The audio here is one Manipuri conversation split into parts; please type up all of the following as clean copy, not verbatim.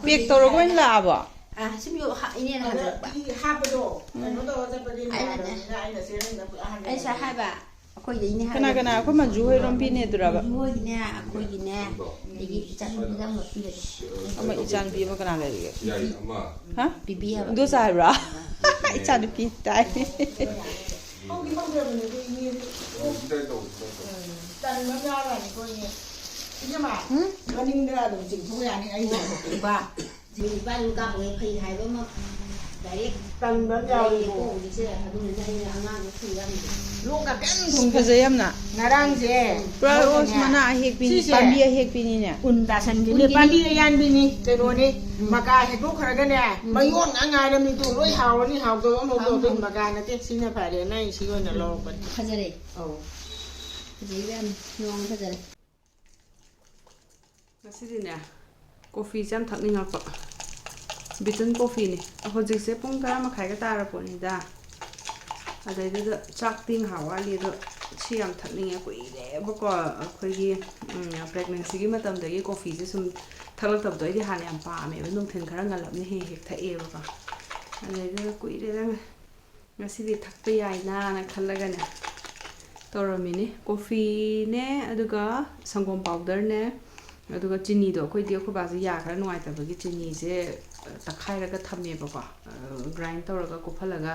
ꯄꯦꯛ ꯇꯧꯔꯒ ꯑꯣꯏꯅ ꯂꯥꯛꯑꯕꯣ ꯁꯨꯝ ꯏꯅꯦꯅ ꯍꯥꯞꯄꯗꯣ ꯀꯩꯅꯣ ꯇꯧꯔ ꯆꯠꯄꯗꯤ ꯅꯨꯡꯉꯥꯏꯇꯕꯅꯤꯅ ꯑꯩꯅ ꯆꯦꯔꯪꯗ ꯑꯩꯁꯥ ꯍꯥꯏꯕ ꯑꯩꯈꯣꯏꯗꯩꯅꯦ ꯀꯅꯥ ꯀꯅꯥ ꯑꯩꯈꯣꯏ ꯃꯟꯖꯨ ꯍꯣꯏꯔꯣꯝ ꯄꯤꯅꯦꯗꯨꯔꯕ ꯃꯣꯏꯒꯤꯅꯦ ꯑꯩꯈꯣꯏꯒꯤꯅꯦ ꯑꯗꯒꯤ ꯏꯆꯥꯅꯨꯄꯤꯗ ꯑꯃ ꯄꯤꯔꯒꯦ ꯑꯃ ꯏꯆꯥꯅꯨꯄꯤ ꯑꯃ ꯀꯅꯥ ꯂꯩꯔꯤꯒꯦ ꯍꯥ ꯄꯤꯕꯤ ꯍꯥꯏꯕ ꯏꯟꯗꯣꯆꯥ ꯍꯥꯏꯕ꯭ꯔꯥ ꯏꯆꯥꯅꯨꯄꯤ ꯇꯥꯏ ꯇꯟꯕ ꯌꯥꯎꯔꯅꯤꯀꯣ ꯏꯅꯦ ꯏꯅꯦꯃ ꯃꯅꯤꯡꯗ ꯑꯗꯨꯝ ꯆꯤꯡꯊꯣꯛ ꯌꯥꯅꯤ ꯑꯩ ꯏꯕꯥꯅꯤ ꯀꯥꯞꯄꯒ ꯐꯩ ꯍꯥꯏꯕ ꯑꯃ ꯗꯥꯏꯔꯦꯛ ꯇꯟꯕ ꯌꯥꯎꯔꯤꯀꯣ ꯍꯧꯖꯤꯛꯁꯦ ꯑꯗꯨꯅ ꯑꯩꯅ ꯑꯉꯥꯡꯗ ꯊꯤꯔꯝꯃꯤꯁꯦ ꯂꯣꯛꯀ ꯀꯟꯅ ꯐꯖꯩ ꯌꯥꯝꯅ ꯉꯔꯥꯡꯁꯦ ꯄꯨꯔꯥ ꯑꯣꯁ ꯃꯅꯥ ꯑꯍꯦꯛꯄꯤꯅꯤ ꯄꯥꯝꯕꯤ ꯑꯍꯦꯛꯄꯤꯅꯤꯅꯦ ꯎꯟ ꯇꯥꯁꯟꯕꯤꯅꯤ ꯄꯥꯝꯕꯤ ꯑꯌꯥꯟꯕꯤꯅꯤ ꯀꯩꯅꯣꯅꯤ ꯃꯀꯥ ꯍꯦꯛꯇꯣꯛꯈ꯭ꯔꯒꯅꯦ ꯃꯌꯣꯟ ꯉꯥꯛ ꯉꯥꯏꯔꯝꯅꯤꯗꯣ ꯂꯣꯏ ꯍꯥꯎꯔꯅꯤ ꯍꯥꯎꯗꯕ ꯑꯃꯐꯥꯎ ꯃꯀꯥ ꯅꯠꯇꯦ ꯁꯤꯅ ꯐꯔꯦꯅ ꯑꯩ ꯁꯤ ꯑꯣꯏꯅ ꯂꯧꯔꯛꯄꯅꯤ ꯐꯖꯔꯦ ꯑꯧ ꯐꯖꯩꯕ ꯌꯥꯝ ꯅꯣꯡ ꯐꯖꯔꯦ ꯉꯁꯤꯗꯤꯅꯦ ꯀꯣꯐꯤꯁꯦ ꯌꯥꯝ ꯊꯛꯅꯤꯡꯉꯛꯄ ꯕꯤꯇꯟ ꯀꯣꯐꯤꯅꯤ ꯍꯧꯖꯤꯛꯁꯦ ꯄꯨꯡ 10:30ꯒ ꯇꯥꯔꯄꯣꯠꯅꯤꯗ ꯑꯗꯩꯗꯨꯗ ꯆꯥꯛꯇꯤ ꯉꯍꯥꯛ ꯋꯥꯠꯂꯤ ꯑꯗꯣ ꯁꯤ ꯌꯥꯝ ꯊꯛꯅꯤꯡꯉꯦ ꯀꯨꯏꯔꯦꯕꯀꯣ ꯑꯩꯈꯣꯏꯒꯤ ꯄ꯭ꯔꯦꯒꯅꯦꯟꯁꯤꯒꯤ ꯃꯇꯝꯗꯒꯤ ꯀꯣꯐꯤꯁꯦ ꯁꯨꯝ ꯊꯛꯂꯛꯇꯕꯗꯣ ꯑꯩꯗꯤ ꯍꯥꯟꯅ ꯌꯥꯝ ꯄꯥꯝꯃꯦꯕ ꯅꯨꯡꯊꯤꯜ ꯈꯔ ꯉꯜꯂꯞꯅ ꯍꯦꯛ ꯊꯛꯑꯦꯕꯀꯣ ꯑꯗꯩꯗꯨꯗ ꯀꯨꯏꯔꯦꯗ ꯉꯁꯤꯗꯤ ꯊꯛꯄ ꯌꯥꯏꯅꯥꯅ ꯈꯜꯂꯒꯅꯦ ꯇꯧꯔꯝꯃꯤꯅꯤ ꯀꯣꯐꯤꯅꯦ ꯑꯗꯨꯒ ꯁꯪꯒꯣꯝ ꯄꯥꯎꯗꯔꯅꯦ ꯑꯗꯨꯒ ꯆꯤꯅꯤꯗꯣ ꯑꯩꯈꯣꯏꯗꯤ ꯑꯩꯈꯣꯏ ꯕꯥꯁꯦ ꯌꯥ ꯈꯔ ꯅꯨꯡꯉꯥꯏꯇꯕꯒꯤ ꯆꯤꯅꯤꯁꯦ ꯇꯛꯈꯥꯏꯔꯒ ꯊꯝꯃꯦꯕꯀꯣ ꯒ꯭ꯔꯥꯏꯟ ꯇꯧꯔꯒ ꯀꯨꯞꯍꯜꯂꯒ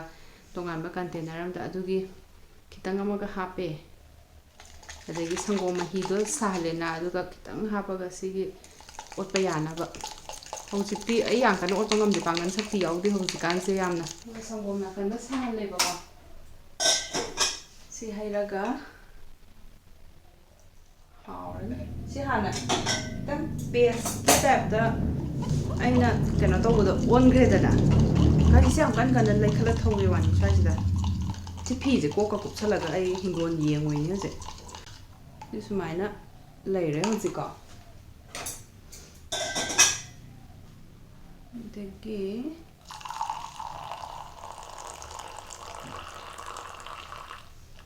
ꯇꯣꯉꯥꯟꯕ ꯀꯟꯇꯦꯅꯔ ꯑꯃꯗ ꯑꯗꯨꯒꯤ ꯈꯤꯇꯪ ꯑꯃꯒ ꯍꯥꯞꯄꯦ ꯑꯗꯒꯤ ꯁꯪꯒꯣꯝ ꯃꯍꯤꯗꯣ ꯁꯥꯍꯜꯂꯦꯅ ꯑꯗꯨꯒ ꯈꯤꯇꯪ ꯍꯥꯞꯄꯒ ꯁꯤꯒꯤ ꯑꯣꯠꯄ ꯌꯥꯅꯕ ꯍꯧꯖꯤꯛꯇꯤ ꯑꯩ ꯌꯥꯝ ꯀꯟꯅ ꯑꯣꯠꯄ ꯉꯝꯗꯦ ꯄꯥꯡꯒꯜ ꯁꯛꯇꯤ ꯌꯥꯎꯗꯦ ꯍꯧꯖꯤꯛꯀꯥꯟꯁꯦ ꯌꯥꯝꯅ ꯁꯪꯒꯣꯝ ꯅꯥꯀꯟꯗ ꯁꯥꯍꯜꯂꯦꯕꯀꯣ ꯁꯤ ꯍꯩꯔꯒ ꯍꯥꯎꯔꯅꯤ ꯁꯤ ꯍꯥꯟꯅ ꯈꯤꯇꯪ ꯄꯦꯁꯀꯤ ꯇꯥꯏꯞꯇ ꯑꯩꯅ ꯀꯩꯅꯣ ꯇꯧꯕꯗꯣ ꯑꯣꯟꯈ꯭ꯔꯦꯗꯅ ꯒꯥꯔꯤꯁꯦ ꯌꯥꯝ ꯀꯟꯅ ꯂꯩꯈꯠꯂ ꯊꯧꯋꯦ ꯋꯥꯅꯤ ꯁ꯭ꯋꯥꯏꯁꯤꯗ ꯁꯤ ꯐꯤꯁꯦ ꯀꯣꯛꯀ ꯀꯨꯞꯁꯜꯂꯒ ꯑꯩ ꯍꯤꯡꯒꯣꯜ ꯌꯦꯡꯉꯣꯏꯅꯤ ꯍꯧꯖꯤꯛ ꯁꯤ ꯁꯨꯃꯥꯏꯅ ꯂꯩꯔꯦ ꯍꯧꯖꯤꯛꯀꯣ ꯑꯗꯒꯤ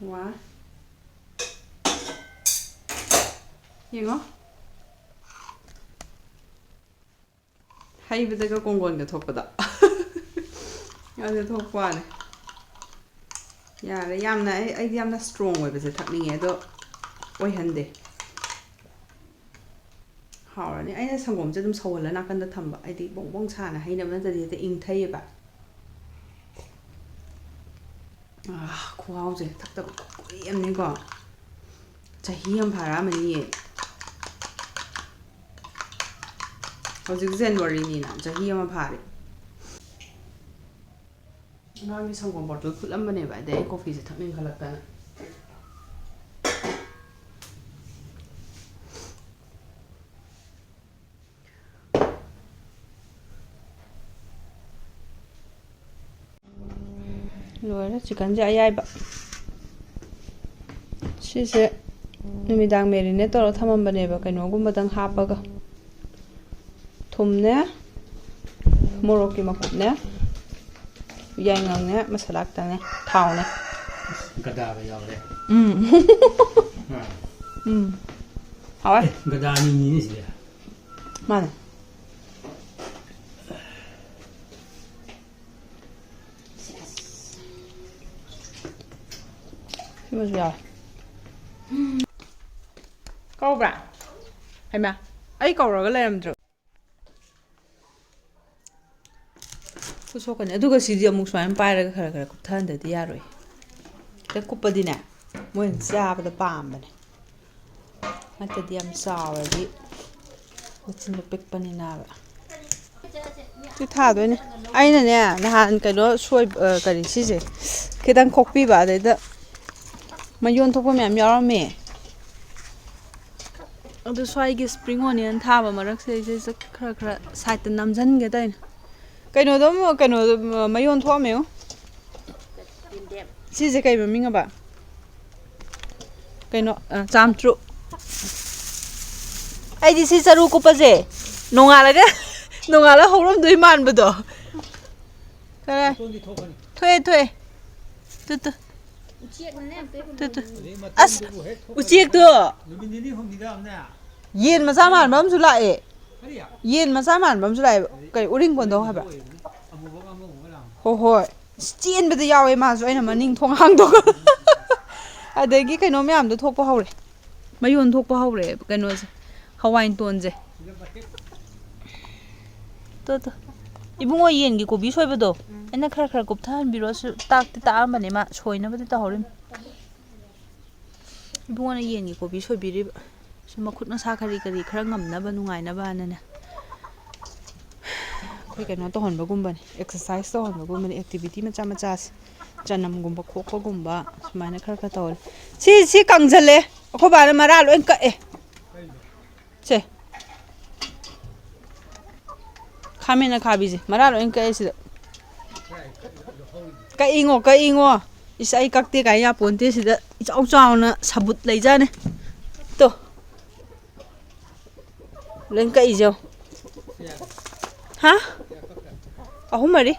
ꯋꯥ ꯌꯦꯡꯉꯣ ꯍꯩꯕꯗꯒ ꯀꯣꯡꯒꯣꯟꯒ ꯊꯣꯛꯄꯗ ꯑꯗꯨ ꯊꯣꯛꯄ ꯋꯥꯅꯤ ꯌꯥꯔꯦ ꯌꯥꯝꯅ ꯑꯩꯗꯤ ꯌꯥꯝꯅ ꯁ꯭ꯇ꯭ꯔꯣꯡ ꯑꯣꯏꯕꯁꯦ ꯊꯛꯅꯤꯡꯉꯦ ꯑꯗꯣ ꯑꯣꯏꯍꯟꯗꯦ ꯍꯥꯎꯔꯅꯤ ꯑꯩꯅ ꯁꯪꯒꯣꯝꯁꯦ ꯑꯗꯨꯝ ꯁꯧꯍꯜꯂ ꯅꯥꯀꯟꯗ ꯊꯝꯕ ꯑꯩꯗꯤ ꯕꯣꯡ ꯕꯣꯡ ꯁꯥꯅ ꯍꯩꯅꯕ ꯅꯠꯇ꯭ꯔꯗꯤ ꯍꯦꯛꯇ ꯏꯪꯊꯩꯑꯕ ꯈꯨꯍꯥꯎꯁꯦ ꯊꯛꯇꯕ ꯀꯨꯏꯔꯕꯅꯤꯀꯣ ꯆꯍꯤ ꯑꯃ ꯐꯥꯔꯛꯑꯃꯅꯤꯌꯦ ꯍꯧꯖꯤꯛ ꯖꯅꯋꯥꯔꯤꯅꯤꯅ ꯆꯍꯤ ꯑꯃ ꯐꯥꯔꯦ ꯑꯉꯥꯡꯒꯤ ꯁꯪꯒꯣꯝ ꯕꯣꯇꯜ ꯐꯨꯠꯂꯝꯕꯅꯦꯕ ꯑꯗꯩ ꯑꯩ ꯀꯣꯐꯤꯁꯦ ꯊꯛꯅꯤꯡꯈꯠꯂꯛꯇꯅ ꯂꯣꯏꯔꯦ ꯆꯤꯛꯀꯟꯁꯦ ꯑꯌꯥꯏꯕ ꯁꯤꯁꯦ ꯅꯨꯃꯤꯗꯥꯡ ꯃꯦꯔꯤꯅꯦꯠ ꯇꯧꯔ ꯊꯝꯃꯝꯕꯅꯦꯕ ꯀꯩꯅꯣꯒꯨꯝꯕꯗꯪ ꯍꯥꯞꯄꯒ ꯊꯨꯝꯅꯦ ꯃꯣꯔꯣꯛꯀꯤ ꯃꯀꯨꯞꯅꯦ ꯌꯥꯏꯉꯪꯅꯦ ꯃꯁꯥꯂꯥ ꯈꯤꯇꯪꯅꯦ ꯊꯥꯎꯅꯦ ꯒꯗꯥꯒ ꯌꯥꯎꯔꯦ ꯍꯥꯎꯋꯦ ꯒꯗꯥ ꯑꯅꯤꯅꯤꯅꯦ ꯁꯤꯗꯤ ꯃꯥꯅꯦ ꯁꯤꯃꯁꯨ ꯌꯥꯎꯋꯦ ꯀꯧꯕ꯭ꯔꯥ ꯍꯩꯃꯥ ꯑꯩ ꯀꯧꯔꯒ ꯂꯩꯔꯝꯗ꯭ꯔꯣ ꯁꯣꯛꯀꯅꯤ ꯑꯗꯨꯒ ꯁꯤꯗꯤ ꯑꯃꯨꯛ ꯁꯨꯃꯥꯏꯅ ꯄꯥꯏꯔꯒ ꯈꯔ ꯈꯔ ꯀꯨꯞꯊꯍꯟꯗꯗꯤ ꯌꯥꯔꯣꯏ ꯍꯦꯛ ꯀꯨꯞꯄꯗꯤꯅꯦ ꯃꯣꯏꯅ ꯆꯥꯕꯗ ꯄꯥꯝꯕꯅꯦ ꯅꯠꯇꯗꯤ ꯌꯥꯝ ꯆꯥꯎꯔꯗꯤ ꯃꯆꯤꯟꯗꯣ ꯄꯤꯛꯄꯅꯤꯅꯕ ꯁꯤ ꯊꯥꯗꯣꯏꯅꯦ ꯑꯩꯅꯅꯦ ꯅꯍꯥꯟ ꯀꯩꯅꯣ ꯀꯔꯤ ꯁꯤꯁꯦ ꯈꯤꯇꯪ ꯈꯣꯛꯄꯤꯕ ꯑꯗꯩꯗ ꯃꯌꯣꯟ ꯊꯣꯛꯄ ꯃꯌꯥꯝ ꯌꯥꯎꯔꯝꯃꯦ ꯑꯗꯨ ꯁ꯭ꯋꯥꯏꯒꯤ ꯁꯄ꯭ꯔꯤꯡ ꯑꯣꯅꯤꯌꯟ ꯊꯥꯕ ꯃꯔꯛꯁꯤꯗꯩꯁꯤꯗ ꯈꯔ ꯁꯥꯏꯗꯠꯇ ꯅꯝꯁꯤꯟꯒꯦ ꯇꯧꯅꯦ ꯀꯩꯅꯣꯗꯣ ꯃꯌꯣꯟ ꯊꯣꯛꯑꯝꯃꯦ ꯁꯤꯁꯦ ꯀꯩ ꯃꯃꯤꯡꯉꯕ ꯀꯩꯅꯣ ꯆꯥꯝꯇ꯭ꯔꯨ ꯑꯩꯗꯤ ꯁꯤ ꯆꯔꯨ ꯀꯨꯞꯄꯁꯦ ꯅꯣꯡꯉꯥꯜꯂꯒ ꯍꯧꯔꯝꯗꯣꯏ ꯃꯥꯟꯕꯗꯣ ꯈꯔ ꯊꯣꯛꯑꯦ ꯇꯨ ꯑꯁ ꯎꯆꯦꯛꯇꯣ ꯌꯦꯟ ꯃꯆꯥ ꯃꯥꯟꯕ ꯑꯃꯁꯨ ꯂꯥꯛꯑꯦ ꯌꯦꯟ ꯃꯆꯥ ꯃꯥꯟꯕ ꯑꯃꯁꯨ ꯂꯥꯛꯑꯦꯕ ꯀꯩ ꯎꯔꯤꯡ ꯀꯣꯟꯗꯧ ꯍꯥꯏꯕ꯭ꯔꯥ ꯍꯣꯏ ꯍꯣꯏ ꯆꯦꯟꯕꯗ ꯌꯥꯎꯋꯦ ꯃꯥꯁꯨ ꯑꯩꯅ ꯃꯅꯤꯡ ꯊꯣꯡ ꯍꯥꯡꯗꯣꯛꯑ ꯑꯗꯒꯤ ꯀꯩꯅꯣ ꯃꯌꯥꯝꯗꯣ ꯊꯣꯛꯄ ꯍꯧꯔꯦ ꯃꯌꯣꯟ ꯊꯣꯛꯄ ꯍꯧꯔꯛꯑꯦꯕ ꯀꯩꯅꯣꯁꯦ ꯍꯋꯥꯏꯇꯣꯟꯁꯦ ꯇꯣ ꯏꯕꯨꯡꯉꯣ ꯌꯦꯟꯒꯤ ꯀꯣꯕꯤ ꯁꯣꯏꯕꯗꯣ ꯑꯩꯅ ꯈꯔ ꯈꯔ ꯀꯨꯞꯊꯍꯟꯕꯤꯔꯣꯁꯨ ꯇꯥꯛꯇꯤ ꯇꯥꯛꯑꯝꯕꯅꯦ ꯃꯥ ꯁꯣꯏꯅꯕꯗꯤ ꯇꯧꯍꯧꯔꯤꯝ ꯏꯕꯨꯡꯉꯣꯅ ꯌꯦꯟꯒꯤ ꯀꯣꯕꯤ ꯁꯣꯏꯕꯤꯔꯤꯕ ꯁꯨꯝ ꯃꯈꯨꯠ ꯃꯁꯥ ꯀꯔꯤ ꯈꯔ ꯉꯝꯅꯕ ꯅꯨꯡꯉꯥꯏꯅꯕꯅꯅꯦ ꯑꯩꯈꯣꯏ ꯀꯩꯅꯣ ꯇꯧꯍꯟꯕꯒꯨꯝꯕꯅꯤ ꯑꯦꯛꯁꯔꯁꯥꯏꯁ ꯇꯧꯍꯟꯕꯒꯨꯝꯕꯅꯤ ꯑꯦꯛꯇꯤꯚꯤꯇꯤ ꯃꯆꯥ ꯃꯆꯥꯁꯦ ꯆꯅꯝꯒꯨꯝꯕ ꯈꯣꯛꯄꯒꯨꯝꯕ ꯁꯨꯃꯥꯏꯅ ꯈꯔ ꯇꯧꯔꯦ ꯁꯤ ꯀꯪꯁꯤꯜꯂꯦ ꯑꯩꯈꯣꯏ ꯕꯥꯅ ꯃꯔꯥ ꯂꯣꯏ ꯀꯛꯑꯦ ꯁꯦ ꯈꯥꯃꯦꯟ ꯑꯈꯥꯕꯤꯁꯦ ꯃꯔꯥ ꯂꯣꯏ ꯀꯛꯑꯦ ꯁꯤꯗ ꯀꯛꯏꯉꯣ ꯏꯁ ꯑꯩ ꯀꯛꯇꯦ ꯀꯥꯏ ꯌꯥꯄꯣꯟꯇꯦ ꯁꯤꯗ ꯏꯆꯥꯎ ꯆꯥꯎꯅ ꯁꯕꯨꯠ ꯂꯩꯖꯥꯅꯤ ꯇꯣ ꯂꯣꯏ ꯀꯛꯏꯖꯣ ꯍꯥ 3 4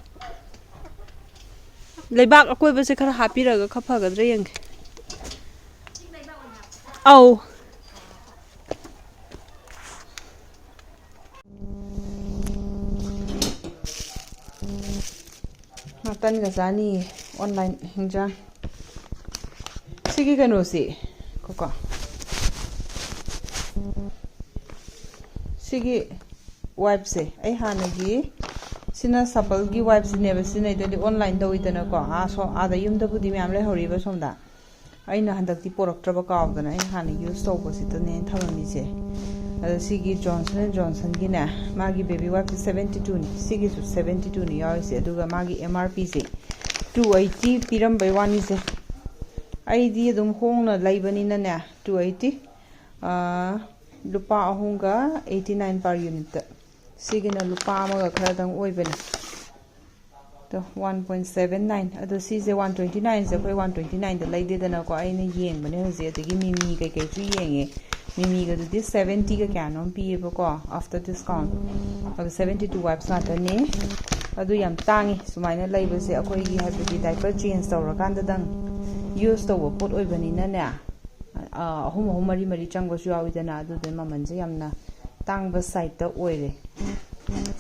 ꯂꯩꯕꯥꯛ ꯑꯀꯣꯏꯕꯁꯦ ꯈꯔ ꯍꯥꯞꯄꯤꯔꯒ ꯈꯔ ꯐꯒꯗ꯭ꯔꯥ ꯌꯦꯡꯒꯦ ꯑꯧ ꯃꯇꯟꯒ ꯆꯥꯅꯤꯌꯦ ꯑꯣꯟꯂꯥꯏꯟ ꯍꯤꯟꯖꯥꯡ ꯁꯤꯒꯤ ꯀꯩꯅꯣꯁꯤ ꯀꯣ ꯁꯤꯒꯤ ꯋꯥꯏꯞꯁꯦ ꯑꯩ ꯍꯥꯟꯅꯒꯤ ꯁꯤꯅ ꯁꯄꯜꯒꯤ ꯋꯥꯏꯞꯁꯤꯅꯦꯕ ꯁꯤꯖꯤꯟꯅꯩꯗꯨꯗꯤ ꯑꯣꯟꯂꯥꯏꯟ ꯇꯧꯋꯤꯗꯅꯀꯣ ꯑꯥꯗ ꯌꯨꯝꯗꯕꯨꯗꯤ ꯃꯌꯥꯝ ꯂꯩꯍꯧꯔꯤꯕ ꯁꯣꯝꯗ ꯑꯩꯅ ꯍꯟꯗꯛꯇꯤ ꯄꯣꯔꯛꯇ꯭ꯔꯕ ꯀꯥꯎꯗꯅ ꯑꯩꯅ ꯍꯥꯟꯅ ꯌꯨꯁ ꯇꯧꯕꯁꯤꯗꯅꯦ ꯊꯝꯃꯝꯃꯤꯁꯦ ꯑꯗꯣ ꯁꯤꯒꯤ ꯖꯣꯟꯁꯟ ꯑꯦꯟ ꯖꯣꯟꯁꯟꯒꯤꯅꯦ ꯃꯥꯒꯤ ꯕꯦꯕꯤ ꯋꯥꯏꯞꯁꯦ 72ꯅꯤ ꯁꯤꯒꯤꯁꯨ 72ꯅꯤ ꯌꯥꯎꯔꯤꯁꯦ ꯑꯗꯨꯒ ꯃꯥꯒꯤ MRPꯁꯦ 280 ꯄꯤꯔꯝꯕꯩ ꯋꯥꯅꯤꯁꯦ ꯑꯩꯗꯤ ꯑꯗꯨꯝ ꯍꯣꯡꯅ ꯂꯩꯕꯅꯤꯅꯅꯦ 280 lupa 3.89 per unit sigina lupa amaga khradang oibani to 1.79 ado sise 129 se khoi 129 da leidedana ko aina yengbane hoje adagi mimi kai kai chu yenge mimi ga dudi 70 ga kyanom piye ko after discount ado 72 wipes na tane adu yam tangi sumaina leibase akoi gi habidi diaper change tawrakanda dang use tawo pot oibani na ne ahum mari changbasu yawidana adu de mamanje yamna tangba site ta oire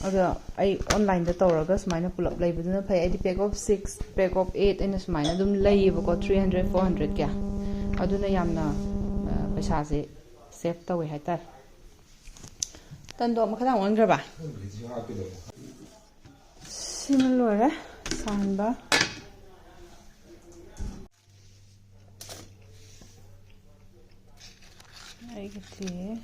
ado ai online da tawraga sumaina pulap leibaduna phai ai pack of 6 pack of 8 ina sumaina dum leiba ko 300 400 kya aduna yamna paisa se save tawe haitar tando makhada wangraba sina lore sanba I get it.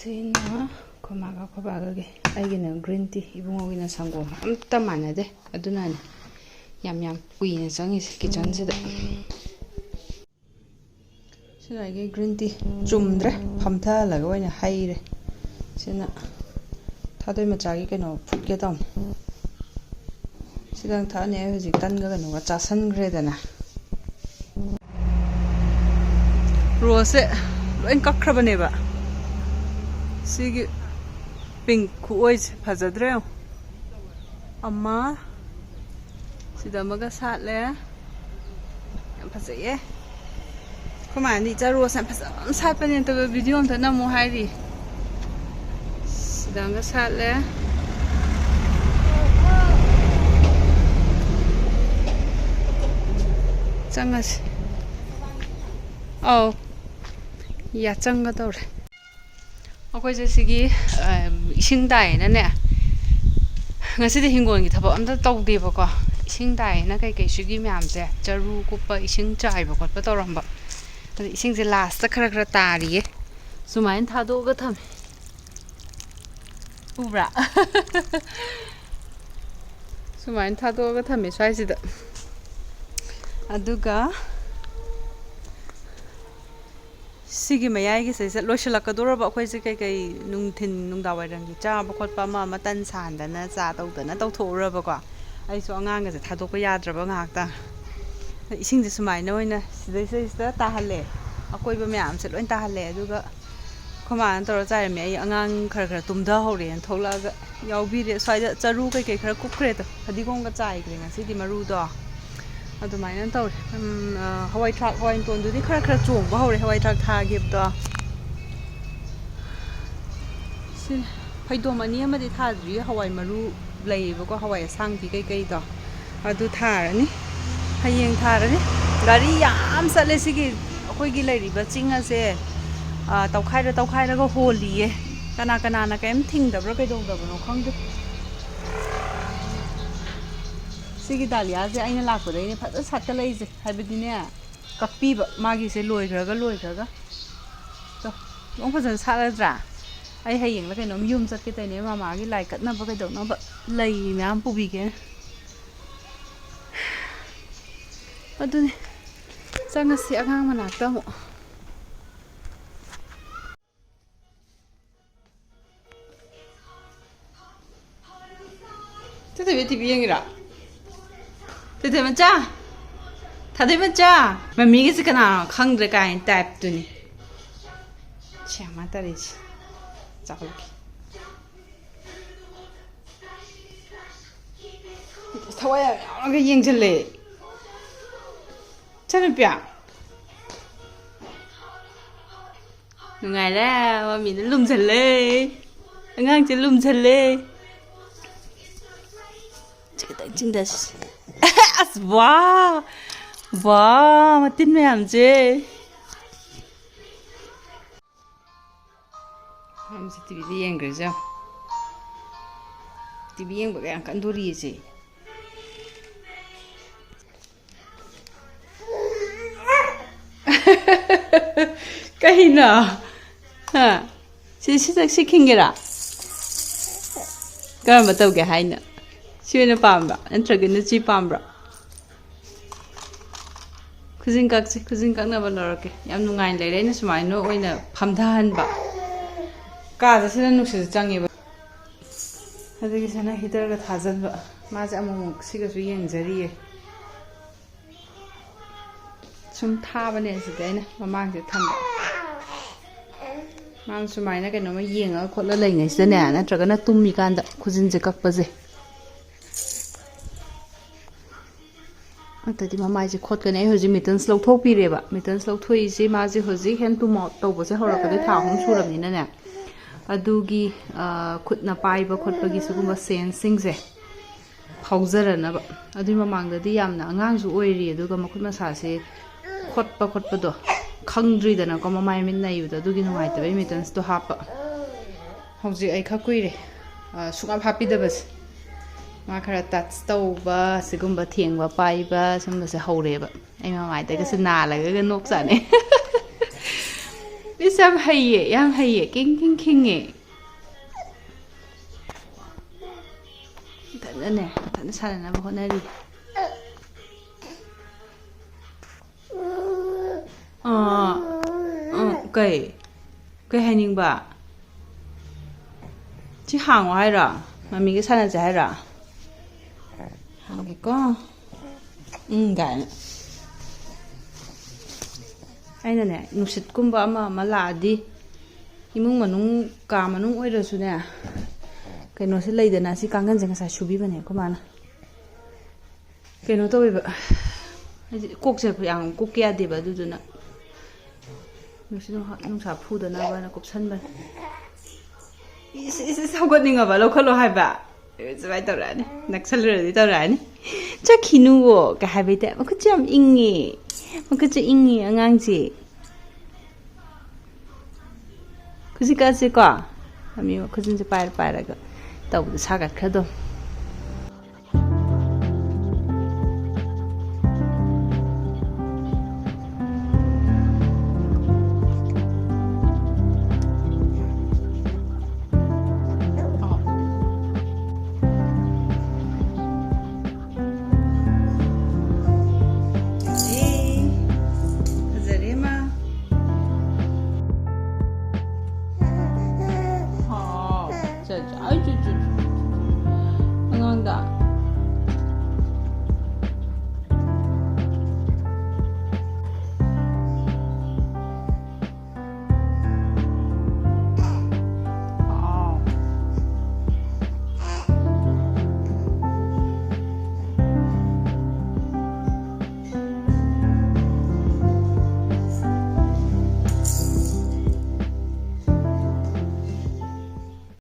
Sina komaga kobagage aigina green tea ibungogina sangom amta manade adunani yam kuina changis kitchen sida sina aige green tea chumdre phamtha laga oina haire sina thadoi machagi keno phutke tam sidang thane hoji tanga keno ga chasan gredana rose loin kakhrabane ba Sigi pink kuois fazadre amma sidamaga satle yam fazaye komani jaro san fazam satpane to video am thana mo hairi sidanga satle changas oh ya changa tawre ꯑꯩꯈꯣꯏ ꯁꯤꯒꯤ ꯏꯁꯤꯡ ꯇꯥꯏꯌꯦꯅꯅꯦ ꯉꯁꯤꯗꯤ ꯍꯤꯡꯒꯣꯜꯒꯤ ꯊꯕꯛ ꯑꯝꯇ ꯇꯧꯗꯦꯕꯀꯣ ꯏꯁꯤꯡ ꯇꯥꯏꯌꯦꯅ ꯀꯩꯀꯩ ꯁꯤꯒꯤ ꯃꯌꯥꯝꯁꯦ ꯆꯔꯨ ꯀꯨꯞꯄ ꯏꯁꯤꯡ ꯆꯥꯏꯕ ꯈꯣꯠꯄ ꯇꯧꯔꯝꯕ ꯑꯗ ꯏꯁꯤꯡꯁꯦ ꯂꯥꯁꯇ ꯈꯔ ꯇꯥꯔꯤꯌꯦ ꯁꯨꯃꯥꯏꯅ ꯊꯥꯗꯣꯛꯑꯒ ꯊꯝꯃꯦ ꯎꯕ꯭ꯔꯥ ꯁꯨꯃꯥꯏꯅ ꯊꯥꯗꯣꯛꯑꯒ ꯊꯝꯃꯦ ꯁ꯭ꯋꯥꯏꯁꯤꯗ ꯑꯗꯨꯒ ꯁꯤꯒꯤ ꯃꯌꯥꯏꯒꯤꯁꯦ ꯂꯣꯏꯁꯤꯜꯂꯛꯀꯗꯧꯔꯕ ꯑꯩꯈꯣꯏꯁꯦ ꯀꯩꯀꯩ ꯅꯨꯡꯊꯤꯟ ꯅꯨꯡꯗꯥꯡꯋꯥꯏꯔꯝꯒꯤ ꯆꯥꯕ ꯈꯣꯠꯄ ꯑꯃ ꯇꯟ ꯁꯥꯍꯟꯗꯅ ꯆꯥ ꯇꯧꯗꯅ ꯇꯧꯊꯣꯛꯎꯔꯕꯀꯣ ꯑꯩꯁꯨ ꯑꯉꯥꯡꯒꯁꯦ ꯊꯥꯗꯣꯛꯄ ꯌꯥꯗ꯭ꯔꯕ ꯉꯥꯏꯍꯥꯛꯇꯪ ꯏꯁꯤꯡꯁꯦ ꯁꯨꯃꯥꯏꯅ ꯑꯣꯏꯅ ꯁꯤꯗꯩꯁꯤꯗ ꯇꯥꯍꯜꯂꯦ ꯑꯀꯣꯏꯕ ꯃꯌꯥꯝꯁꯦ ꯂꯣꯏ ꯇꯥꯍꯜꯂꯦ ꯑꯗꯨꯒ ꯑꯩꯈꯣꯏ ꯃꯥꯅ ꯇꯧꯔ ꯆꯥꯏꯔꯝꯃꯦ ꯑꯩ ꯑꯉꯥꯡ ꯈꯔ ꯇꯨꯝꯊꯍꯧꯔꯦꯅ ꯊꯣꯛꯂꯛꯑꯒ ꯌꯥꯎꯕꯤꯔꯦ ꯁ꯭ꯋꯥꯏꯗ ꯆꯔꯨ ꯀꯩꯀꯩ ꯈꯔ ꯀꯨꯞꯈ꯭ꯔꯦꯗꯣ ꯐꯗꯤꯒꯣꯝꯒ ꯆꯥꯏꯈ꯭ꯔꯦ ꯉꯁꯤꯗꯤ ꯃꯔꯨꯗꯣ ꯑꯗꯨꯃꯥꯏꯅ ꯇꯧꯔꯦ ꯍꯋꯥꯏ ꯃꯇꯣꯟꯗꯨꯗꯤ ꯈꯔ ꯆꯣꯡꯕ ꯍꯧꯔꯦ ꯍꯋꯥꯏ ꯊꯔꯥꯛ ꯊꯥꯈꯤꯕꯗꯣ ꯁꯤ ꯐꯩꯗꯣꯝ ꯑꯅꯤ ꯑꯃꯗꯤ ꯊꯥꯗ꯭ꯔꯤꯌꯦ ꯍꯋꯥꯏ ꯃꯔꯨ ꯂꯩꯌꯦꯕꯀꯣ ꯍꯋꯥꯏ ꯑꯁꯥꯡꯕꯤ ꯀꯩꯀꯩꯗꯣ ꯑꯗꯨ ꯊꯥꯔꯅꯤ ꯍꯌꯦꯡ ꯊꯥꯔꯅꯤ ꯒꯥꯔꯤ ꯌꯥꯝ ꯆꯠꯂꯦ ꯁꯤꯒꯤ ꯑꯩꯈꯣꯏꯒꯤ ꯂꯩꯔꯤꯕ ꯆꯤꯡ ꯑꯁꯦ ꯇꯧꯈꯥꯏꯔꯒ ꯍꯣꯜꯂꯤꯌꯦ ꯀꯅꯥꯅ ꯀꯔꯤꯝ ꯊꯤꯡꯗꯕ꯭ꯔꯥ ꯀꯩꯗꯧꯗꯕꯅꯣ ꯈꯪꯗꯦ ꯁꯤꯒꯤ ꯗꯥꯂꯤꯌꯥꯁꯦ ꯑꯩꯅ ꯂꯥꯛꯄꯗꯩꯅꯦ ꯐꯖꯅ ꯁꯥꯠꯀꯠꯂꯛꯏꯁꯦ ꯍꯥꯏꯕꯗꯤꯅꯦ ꯀꯛꯄꯤꯕ ꯃꯥꯒꯤꯁꯦ ꯂꯣꯏꯈ꯭ꯔꯒ ꯅꯣꯡ ꯐꯖꯅ ꯁꯥꯠꯂꯗ꯭ꯔꯥ ꯑꯩ ꯍꯌꯦꯡꯂ ꯀꯩꯅꯣꯝ ꯌꯨꯝ ꯆꯠꯀꯦ ꯇꯧꯅꯦ ꯃꯃꯥꯒꯤ ꯂꯥꯏ ꯀꯠꯅꯕ ꯀꯩꯗꯧꯅꯕ ꯂꯩ ꯃꯌꯥꯝ ꯄꯨꯕꯤꯒꯦ ꯑꯗꯨꯅꯤ ꯆꯪꯉꯁꯤ ꯑꯉꯥꯡ ꯃꯅꯥꯛꯇ ꯑꯃꯨꯛ ꯊꯣꯏꯊꯣꯏꯕꯤ ꯇꯤꯚꯤ ꯌꯦꯡꯉꯤꯔꯣ ꯊꯣꯏꯊꯣꯏ ꯃꯆꯥ ꯊꯥꯗꯣꯏ ꯃꯆꯥ ꯃꯃꯤꯒꯤꯁꯦ ꯀꯅꯥꯅꯣ ꯈꯪꯗ꯭ꯔꯦ ꯀꯥꯏꯅ ꯇꯥꯏꯞꯇꯨꯅꯤ ꯁ꯭ꯌꯥꯃ ꯇꯔꯤꯁꯤ ꯆꯥꯎꯂꯛꯀꯦ ꯊꯋꯥꯏ ꯌꯥꯎꯔꯒ ꯌꯦꯡꯁꯤꯜꯂꯦ ꯆꯠꯅꯨꯄꯤ ꯅꯨꯡꯉꯥꯏꯔꯦ ꯃꯃꯤꯅ ꯂꯨꯝꯁꯜꯂꯦ ꯑꯉꯥꯡꯁꯦ ꯂꯨꯝꯁꯜꯂꯦ ꯈꯤꯇꯪ ꯆꯤꯡꯗꯁꯤ ꯑꯁ ꯋꯥ ꯃꯇꯤꯟ ꯃꯌꯥꯝꯁꯦ ꯃꯝꯁꯤ ꯇꯤꯚꯤꯗ ꯌꯦꯡꯈ꯭ꯔꯤꯁꯦ ꯇꯤꯚꯤ ꯌꯦꯡꯕꯒ ꯌꯥꯝ ꯀꯟꯗꯣꯔꯤꯌꯦꯁꯦ ꯀꯩꯅꯣ ꯁꯤ ꯈꯤꯡꯒꯦꯔꯥ ꯀꯔꯝꯕ ꯇꯧꯒꯦ ꯍꯥꯏꯅ ꯁꯤ ꯑꯣꯏꯅ ꯄꯥꯝꯕ꯭ꯔꯥ ꯅꯠꯇ꯭ꯔꯒꯅ ꯁꯤ ꯄꯥꯝꯕ꯭ꯔꯥ ꯈꯨꯖꯤꯟ ꯀꯛꯅꯕ ꯂꯧꯔꯛꯀꯦ ꯌꯥꯝ ꯅꯨꯡꯉꯥꯏꯅ ꯂꯩꯔꯦ ꯑꯩꯅ ꯁꯨꯃꯥꯏꯅ ꯑꯣꯏꯅ ꯐꯝꯊꯍꯟꯕ ꯀꯥꯗꯁꯤꯅ ꯅꯨꯡꯁꯤꯠꯁꯨ ꯆꯪꯉꯦꯕ ꯑꯗꯨꯒꯤ ꯁꯅ ꯍꯤꯇꯔꯒ ꯊꯥꯖꯤꯟꯕ ꯃꯥꯁꯦ ꯑꯃꯨꯛ ꯁꯤꯒꯁꯨ ꯌꯦꯡꯖꯔꯤꯌꯦ ꯁꯨꯝ ꯊꯥꯕꯅꯦ ꯁꯤꯗ ꯑꯩꯅ ꯃꯃꯥꯡꯁꯦ ꯊꯝꯕ ꯃꯥꯅ ꯁꯨꯃꯥꯏꯅ ꯀꯩꯅꯣꯝꯃ ꯌꯦꯡꯉꯒ ꯈꯣꯠꯂ ꯂꯩꯉꯩꯁꯤꯗꯅꯦ ꯅꯠꯇ꯭ꯔꯒꯅ ꯇꯨꯝꯃꯤꯀꯥꯟꯗ ꯈꯨꯖꯤꯟꯁꯦ ꯀꯛꯄꯁꯦ ꯑꯗꯨꯗꯤ ꯃꯃꯥꯏꯁꯦ ꯈꯣꯠꯀꯅꯤ ꯑꯩ ꯍꯧꯖꯤꯛ ꯃꯤꯇꯟꯁ ꯂꯧꯊꯣꯛꯄꯤꯔꯦꯕ ꯃꯤꯇꯟꯁ ꯂꯧꯊꯣꯛꯏꯁꯤ ꯃꯥꯁꯦ ꯍꯧꯖꯤꯛ ꯍꯦꯟ ꯇꯨ ꯃꯥꯎꯠ ꯇꯧꯕꯁꯦ ꯍꯧꯔꯛꯄꯗ ꯊꯥ 3 ꯁꯨꯔꯕꯅꯤꯅꯅꯦ ꯑꯗꯨꯒꯤ ꯈꯨꯠꯅ ꯄꯥꯏꯕ ꯈꯣꯠꯄꯒꯤ ꯁꯤꯒꯨꯝꯕ ꯁꯦꯟꯁꯁꯤꯡꯁꯦ ꯐꯥꯎꯖꯔꯅꯕ ꯑꯗꯨꯏ ꯃꯃꯥꯡꯗꯗꯤ ꯌꯥꯝꯅ ꯑꯉꯥꯡꯁꯨ ꯑꯣꯏꯔꯤ ꯑꯗꯨꯒ ꯃꯈꯨꯠ ꯃꯁꯥꯁꯦ ꯈꯣꯠꯄꯗꯣ ꯈꯪꯗ꯭ꯔꯤꯗꯅꯀꯣ ꯃꯃꯥꯏ ꯃꯤꯠ ꯅꯩꯕꯗꯣ ꯑꯗꯨꯒꯤ ꯅꯨꯡꯉꯥꯏꯇꯕꯩ ꯃꯤꯇꯟꯁꯇꯣ ꯍꯥꯞꯄ ꯍꯧꯖꯤꯛ ꯑꯩ ꯈꯔ ꯀꯨꯏꯔꯦ ꯁꯨꯡꯍꯥꯞ ꯍꯥꯞꯄꯤꯗꯕꯁꯦ ꯃꯥ ꯈꯔ ꯇꯆ ꯇꯧꯕ ꯁꯤꯒꯨꯝꯕ ꯊꯦꯡꯕ ꯄꯥꯏꯕ ꯁꯤꯒꯨꯝꯕꯁꯦ ꯍꯧꯔꯦꯕ ꯑꯩ ꯃꯃꯥꯏꯗꯒꯁꯦ ꯅꯥꯜꯂꯒ ꯅꯣꯛ ꯆꯥꯅꯩ ꯏꯁ ꯌꯥꯝ ꯍꯩꯌꯦ ꯈꯤꯡꯉꯦ ꯃꯊꯟꯇ ꯁꯥꯟꯅꯅꯕ ꯍꯣꯠꯅꯔꯤ ꯀꯩ ꯍꯥꯏꯅꯤꯡꯕ ꯁꯤ ꯍꯥꯡꯉꯣ ꯍꯥꯏꯔꯣ ꯃꯃꯤꯒ ꯁꯥꯟꯅꯁꯦ ꯍꯥꯏꯔꯣ ꯍꯥꯡꯒꯦꯀꯣ ꯀꯥꯏꯅ ꯑꯩꯅꯅꯦ ꯅꯨꯡꯁꯤꯠꯀꯨꯝꯕ ꯑꯃ ꯂꯥꯛꯑꯗꯤ ꯏꯃꯨꯡ ꯃꯅꯨꯡ ꯀꯥ ꯃꯅꯨꯡ ꯑꯣꯏꯔꯁꯨꯅꯦ ꯀꯩꯅꯣꯁꯦ ꯂꯩꯗꯅ ꯁꯤ ꯀꯥꯡꯒꯟꯁꯦ ꯉꯁꯥꯏ ꯁꯨꯕꯤꯕꯅꯦ ꯑꯩꯈꯣꯏ ꯃꯥꯅ ꯀꯩꯅꯣ ꯇꯧꯋꯦꯕ ꯍꯥꯏꯗꯤ ꯀꯣꯛꯁꯦ ꯌꯥꯝ ꯀꯨꯞꯀ ꯌꯥꯗꯦꯕ ꯑꯗꯨꯗꯨꯅ ꯅꯨꯡꯁꯥ ꯐꯨꯗꯅꯕꯅ ꯀꯨꯞꯁꯟꯕꯅꯦ ꯏꯁ ꯍꯧꯒꯠꯅꯤꯡꯉꯕ ꯂꯧꯈꯠꯂꯣ ꯍꯥꯏꯕ ꯁꯨꯃꯥꯏꯅ ꯇꯧꯔꯛꯑꯅꯤ ꯅꯛꯁꯜꯂꯨꯔꯗꯤ ꯇꯧꯔꯛꯑꯅꯤ ꯆꯠꯈꯤꯅꯨꯋꯣ ꯀꯩ ꯍꯥꯏꯕꯩ ꯇꯥꯏꯞ ꯃꯈꯨꯠꯁꯦ ꯌꯥꯝ ꯏꯪꯉꯦ ꯑꯉꯥꯡꯁꯦ ꯈꯨꯖꯤꯛ ꯀꯛꯁꯦꯀꯣ ꯃꯃꯤ ꯈꯨꯖꯤꯟꯁꯦ ꯄꯥꯏꯔꯒ ꯇꯧꯕꯗ ꯁꯥꯒꯠꯈ꯭ꯔꯗꯣ ꯑꯩ ꯑꯉꯥꯡꯗ